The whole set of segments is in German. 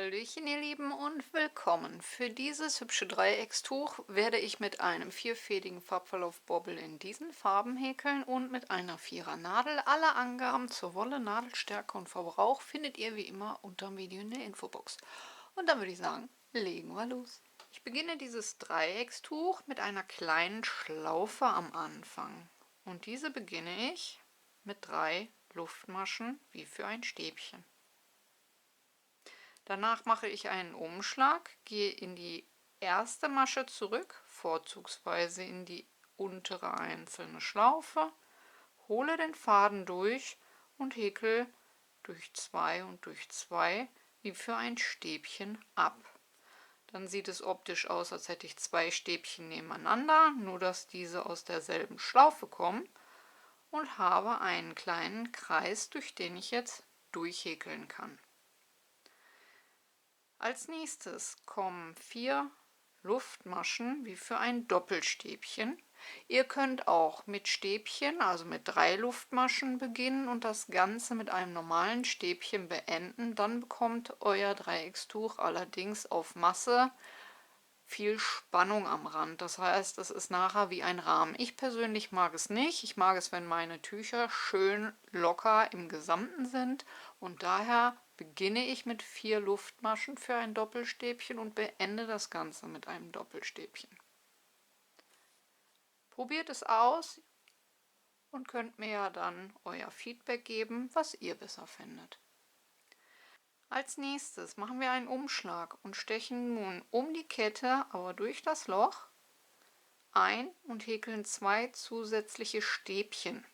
Hallöchen ihr Lieben und willkommen. Für dieses hübsche Dreieckstuch werde ich mit einem vierfädigen Farbverlauf-Bobbel in diesen Farben häkeln und mit einer 4er Nadel. Alle Angaben zur Wolle, Nadelstärke und Verbrauch findet ihr wie immer unter dem Video in der Infobox. Und dann würde ich sagen, legen wir los. Ich beginne dieses Dreieckstuch mit einer kleinen Schlaufe am Anfang. Und diese beginne ich mit 3 Luftmaschen wie für ein Stäbchen. Danach mache ich einen Umschlag, gehe in die erste Masche zurück, vorzugsweise in die untere einzelne Schlaufe, hole den Faden durch und häkel durch 2 und durch 2 wie für ein Stäbchen ab. Dann sieht es optisch aus, als hätte ich 2 Stäbchen nebeneinander, nur dass diese aus derselben Schlaufe kommen, und habe einen kleinen Kreis, durch den ich jetzt durchhäkeln kann. Als nächstes kommen 4 Luftmaschen wie für ein Doppelstäbchen. Ihr könnt auch mit Stäbchen, also mit 3 Luftmaschen beginnen und das Ganze mit einem normalen Stäbchen beenden. Dann bekommt euer Dreieckstuch allerdings auf Masse viel Spannung am Rand. Das heißt, es ist nachher wie ein Rahmen. Ich persönlich mag es nicht. Ich mag es, wenn meine Tücher schön locker im Gesamten sind, und daher beginne ich mit 4 Luftmaschen für ein Doppelstäbchen und beende das Ganze mit einem Doppelstäbchen. Probiert es aus und könnt mir ja dann euer Feedback geben, was ihr besser findet. Als nächstes machen wir einen Umschlag und stechen nun um die Kette, aber durch das Loch, ein und häkeln 2 zusätzliche Stäbchen.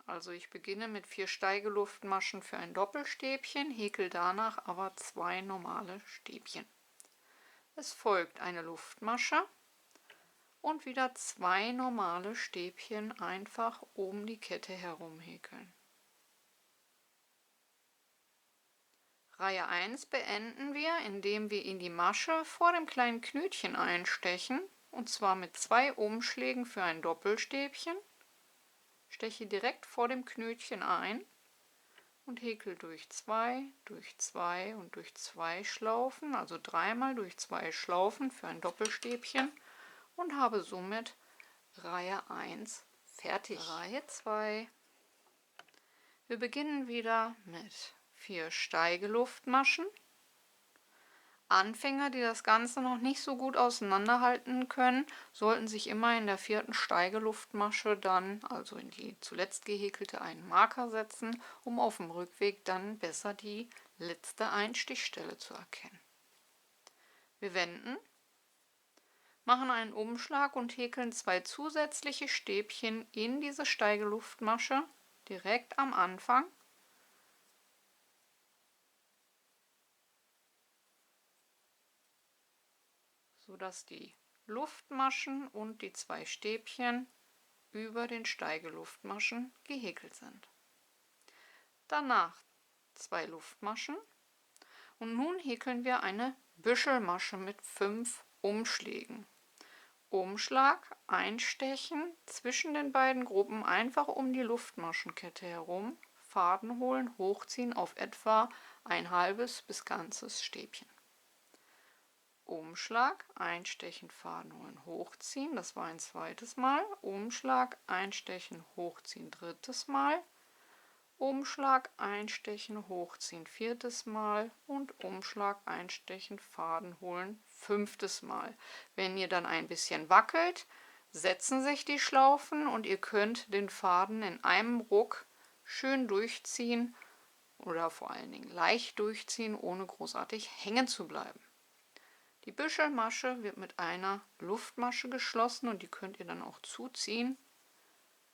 Also ich beginne mit 4 Steigeluftmaschen für ein Doppelstäbchen, häkel danach aber 2 normale Stäbchen. Es folgt eine Luftmasche und wieder 2 normale Stäbchen einfach um die Kette herum häkeln. Reihe 1 beenden wir, indem wir in die Masche vor dem kleinen Knötchen einstechen, und zwar mit 2 Umschlägen für ein Doppelstäbchen. Steche direkt vor dem Knötchen ein und häkel durch 2 und durch 2 Schlaufen, also 3-mal durch 2 Schlaufen für ein Doppelstäbchen, und habe somit Reihe 1 fertig. Reihe 2. Wir beginnen wieder mit 4 Steigeluftmaschen. Anfänger, die das Ganze noch nicht so gut auseinanderhalten können, sollten sich immer in der 4. Steigeluftmasche dann, also in die zuletzt gehäkelte, einen Marker setzen, um auf dem Rückweg dann besser die letzte Einstichstelle zu erkennen. Wir wenden, machen einen Umschlag und häkeln 2 zusätzliche Stäbchen in diese Steigeluftmasche direkt am Anfang. Sodass die Luftmaschen und die 2 Stäbchen über den Steigeluftmaschen gehäkelt sind. Danach 2 Luftmaschen und nun häkeln wir eine Büschelmasche mit 5 Umschlägen. Umschlag, einstechen, zwischen den beiden Gruppen einfach um die Luftmaschenkette herum, Faden holen, hochziehen auf etwa ein halbes bis ganzes Stäbchen. Umschlag, einstechen, Faden holen, hochziehen, das war ein zweites Mal. Umschlag, einstechen, hochziehen, drittes Mal. Umschlag, einstechen, hochziehen, viertes Mal. Und Umschlag, einstechen, Faden holen, 5. Mal. Wenn ihr dann ein bisschen wackelt, setzen sich die Schlaufen und ihr könnt den Faden in einem Ruck schön durchziehen oder vor allen Dingen leicht durchziehen, ohne großartig hängen zu bleiben. Die Büschelmasche wird mit einer Luftmasche geschlossen und die könnt ihr dann auch zuziehen.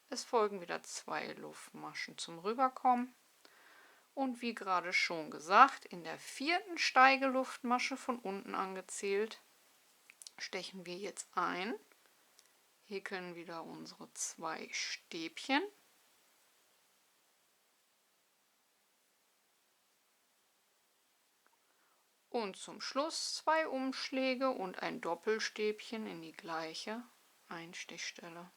Es folgen wieder 2 Luftmaschen zum Rüberkommen. Und wie gerade schon gesagt, in der 4. Steigeluftmasche von unten angezählt, stechen wir jetzt ein, häkeln wieder unsere 2 Stäbchen. Und zum Schluss 2 Umschläge und ein Doppelstäbchen in die gleiche Einstichstelle.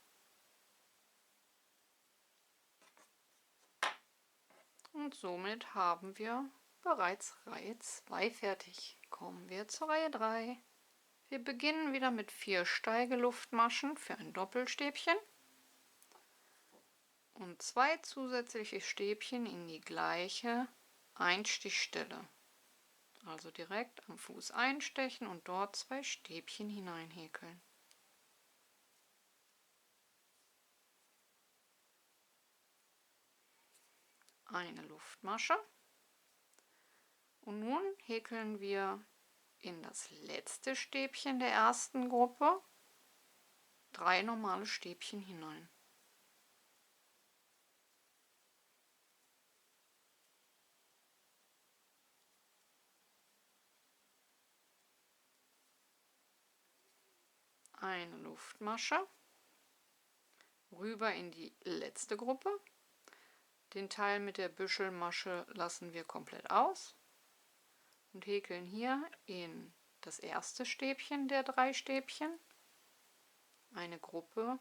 Und somit haben wir bereits Reihe 2 fertig. Kommen wir zur Reihe 3. Wir beginnen wieder mit 4 Steigeluftmaschen für ein Doppelstäbchen und 2 zusätzliche Stäbchen in die gleiche Einstichstelle. Also direkt am Fuß einstechen und dort 2 Stäbchen hineinhäkeln. Eine Luftmasche. Und nun häkeln wir in das letzte Stäbchen der ersten Gruppe 3 normale Stäbchen hinein. Eine Luftmasche, rüber in die letzte Gruppe. Den Teil mit der Büschelmasche lassen wir komplett aus und häkeln hier in das erste Stäbchen der 3 Stäbchen eine Gruppe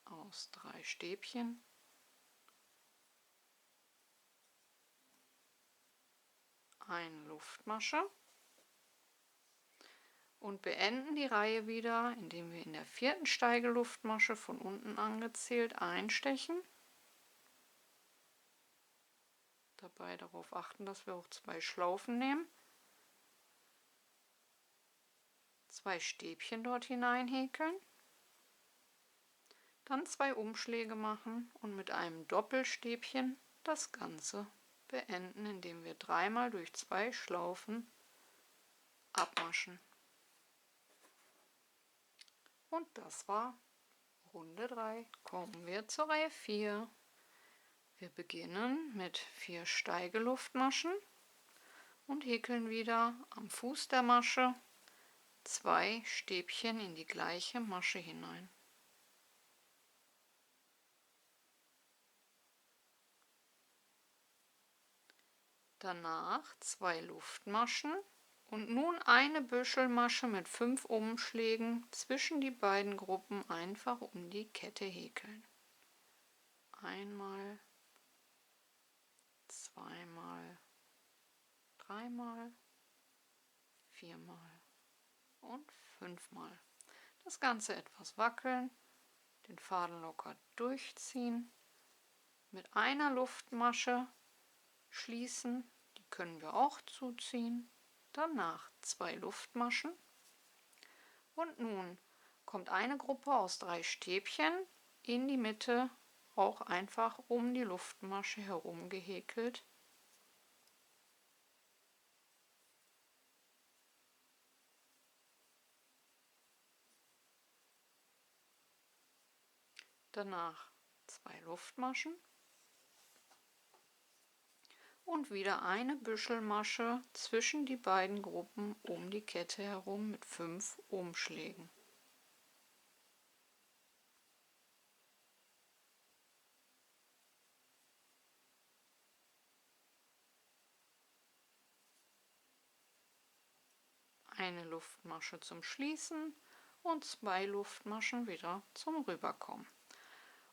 aus 3 Stäbchen, eine Luftmasche und beenden die Reihe wieder, indem wir in der 4. Steigeluftmasche von unten angezählt einstechen. Dabei darauf achten, dass wir auch 2 Schlaufen nehmen. 2 Stäbchen dort hineinhäkeln. Dann 2 Umschläge machen und mit einem Doppelstäbchen das Ganze beenden, indem wir dreimal durch 2 Schlaufen abmaschen. Und das war Runde 3. Kommen wir zur Reihe 4. Wir beginnen mit 4 Steigeluftmaschen und häkeln wieder am Fuß der Masche 2 Stäbchen in die gleiche Masche hinein. Danach 2 Luftmaschen und nun eine Büschelmasche mit 5 Umschlägen zwischen die beiden Gruppen einfach um die Kette häkeln. Einmal, zweimal, dreimal, viermal und 5-mal. Das Ganze etwas wackeln, den Faden locker durchziehen, mit einer Luftmasche schließen, die können wir auch zuziehen. Danach 2 Luftmaschen und nun kommt eine Gruppe aus 3 Stäbchen in die Mitte, auch einfach um die Luftmasche herum gehäkelt. Danach 2 Luftmaschen und wieder eine Büschelmasche zwischen die beiden Gruppen um die Kette herum mit 5 Umschlägen. Eine Luftmasche zum Schließen und 2 Luftmaschen wieder zum Rüberkommen.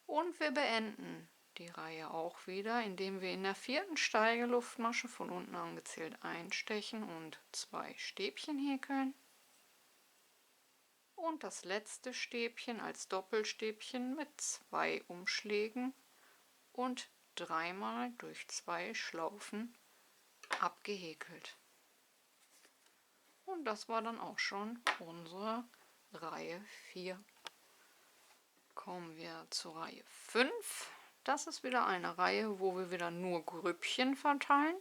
Und wir beenden die Reihe auch wieder, indem wir in der 4. Steigeluftmasche von unten angezählt einstechen und 2 Stäbchen häkeln. Und das letzte Stäbchen als Doppelstäbchen mit 2 Umschlägen und dreimal durch 2 Schlaufen abgehäkelt. Und das war dann auch schon unsere Reihe 4. Kommen wir zur Reihe 5. Das ist wieder eine Reihe, wo wir wieder nur Grüppchen verteilen.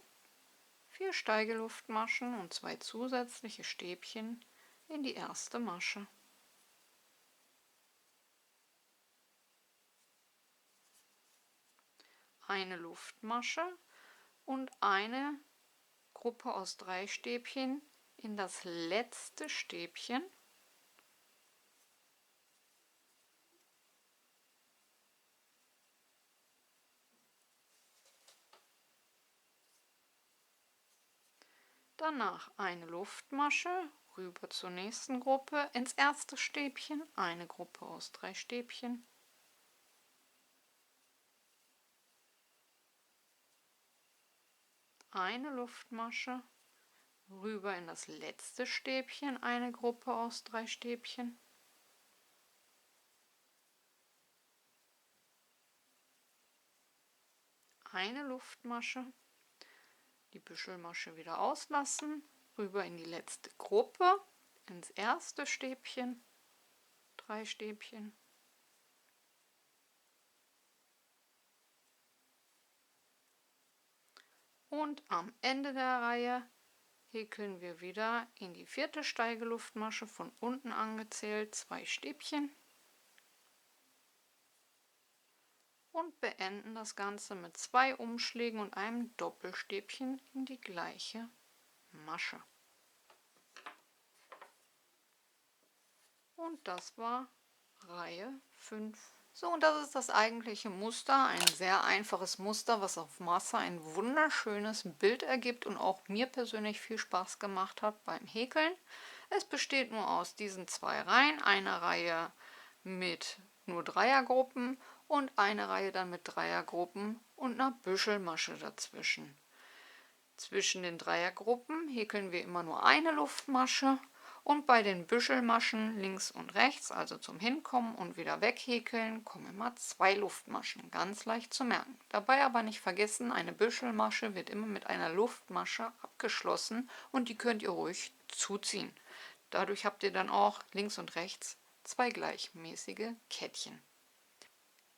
4 Steigeluftmaschen und 2 zusätzliche Stäbchen in die erste Masche. Eine Luftmasche und eine Gruppe aus 3 Stäbchen in das letzte Stäbchen. Danach eine Luftmasche, rüber zur nächsten Gruppe, ins erste Stäbchen, eine Gruppe aus 3 Stäbchen. eine Luftmasche, rüber in das letzte Stäbchen, eine Gruppe aus 3 Stäbchen, eine Luftmasche, die Büschelmasche wieder auslassen, rüber in die letzte Gruppe, ins erste Stäbchen, 3 Stäbchen, und am Ende der Reihe häkeln wir wieder in die 4. Steigeluftmasche, von unten angezählt 2 Stäbchen, und beenden das Ganze mit 2 Umschlägen und einem Doppelstäbchen in die gleiche Masche. Und das war Reihe 5. So, und das ist das eigentliche Muster, ein sehr einfaches Muster, was auf Masse ein wunderschönes Bild ergibt und auch mir persönlich viel Spaß gemacht hat beim Häkeln. Es besteht nur aus diesen 2 Reihen, eine Reihe mit nur Dreiergruppen und eine Reihe dann mit Dreiergruppen und einer Büschelmasche dazwischen. Zwischen den Dreiergruppen häkeln wir immer nur eine Luftmasche und bei den Büschelmaschen links und rechts, also zum Hinkommen und wieder weghäkeln, kommen immer 2 Luftmaschen, ganz leicht zu merken. Dabei aber nicht vergessen, eine Büschelmasche wird immer mit einer Luftmasche abgeschlossen und die könnt ihr ruhig zuziehen. Dadurch habt ihr dann auch links und rechts 2 gleichmäßige Kettchen.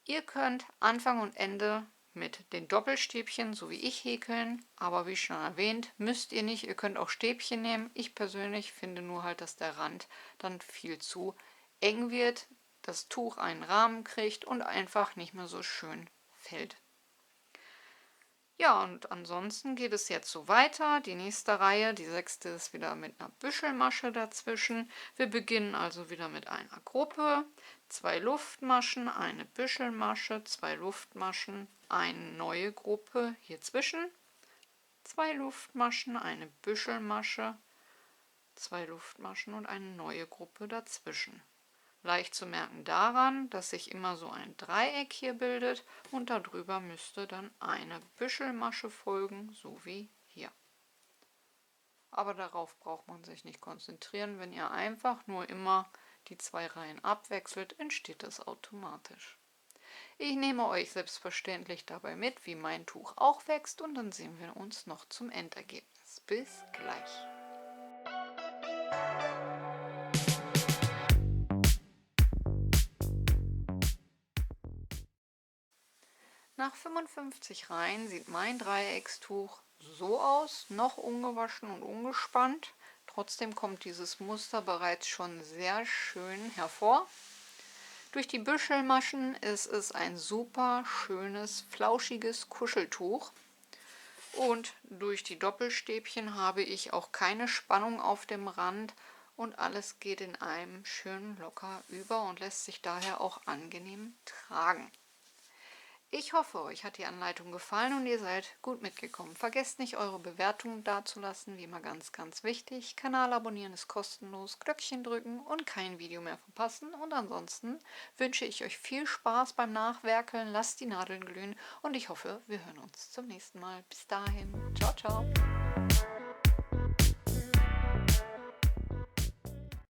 Ihr könnt Anfang und Ende mit den Doppelstäbchen, so wie ich, häkeln, aber wie schon erwähnt, müsst ihr nicht, ihr könnt auch Stäbchen nehmen. Ich persönlich finde nur halt, dass der Rand dann viel zu eng wird, das Tuch einen Rahmen kriegt und einfach nicht mehr so schön fällt. Ja, und ansonsten geht es jetzt so weiter. Die nächste Reihe, die 6. ist wieder mit einer Büschelmasche dazwischen. Wir beginnen also wieder mit einer Gruppe, 2 Luftmaschen, eine Büschelmasche, 2 Luftmaschen, eine neue Gruppe hier zwischen, 2 Luftmaschen, eine Büschelmasche, 2 Luftmaschen und eine neue Gruppe dazwischen. Leicht zu merken daran, dass sich immer so ein Dreieck hier bildet und darüber müsste dann eine Büschelmasche folgen, so wie hier. Aber darauf braucht man sich nicht konzentrieren. Wenn ihr einfach nur immer die 2 Reihen abwechselt, entsteht das automatisch. Ich nehme euch selbstverständlich dabei mit, wie mein Tuch auch wächst, und dann sehen wir uns noch zum Endergebnis. Bis gleich! Nach 55 Reihen sieht mein Dreieckstuch so aus, noch ungewaschen und ungespannt. Trotzdem kommt dieses Muster bereits schon sehr schön hervor. Durch die Büschelmaschen ist es ein super schönes, flauschiges Kuscheltuch. Und durch die Doppelstäbchen habe ich auch keine Spannung auf dem Rand und alles geht in einem schön locker über und lässt sich daher auch angenehm tragen. Ich hoffe, euch hat die Anleitung gefallen und ihr seid gut mitgekommen. Vergesst nicht, eure Bewertungen dazulassen, wie immer ganz, ganz wichtig. Kanal abonnieren ist kostenlos, Glöckchen drücken und kein Video mehr verpassen. Und ansonsten wünsche ich euch viel Spaß beim Nachwerkeln, lasst die Nadeln glühen und ich hoffe, wir hören uns zum nächsten Mal. Bis dahin, ciao, ciao!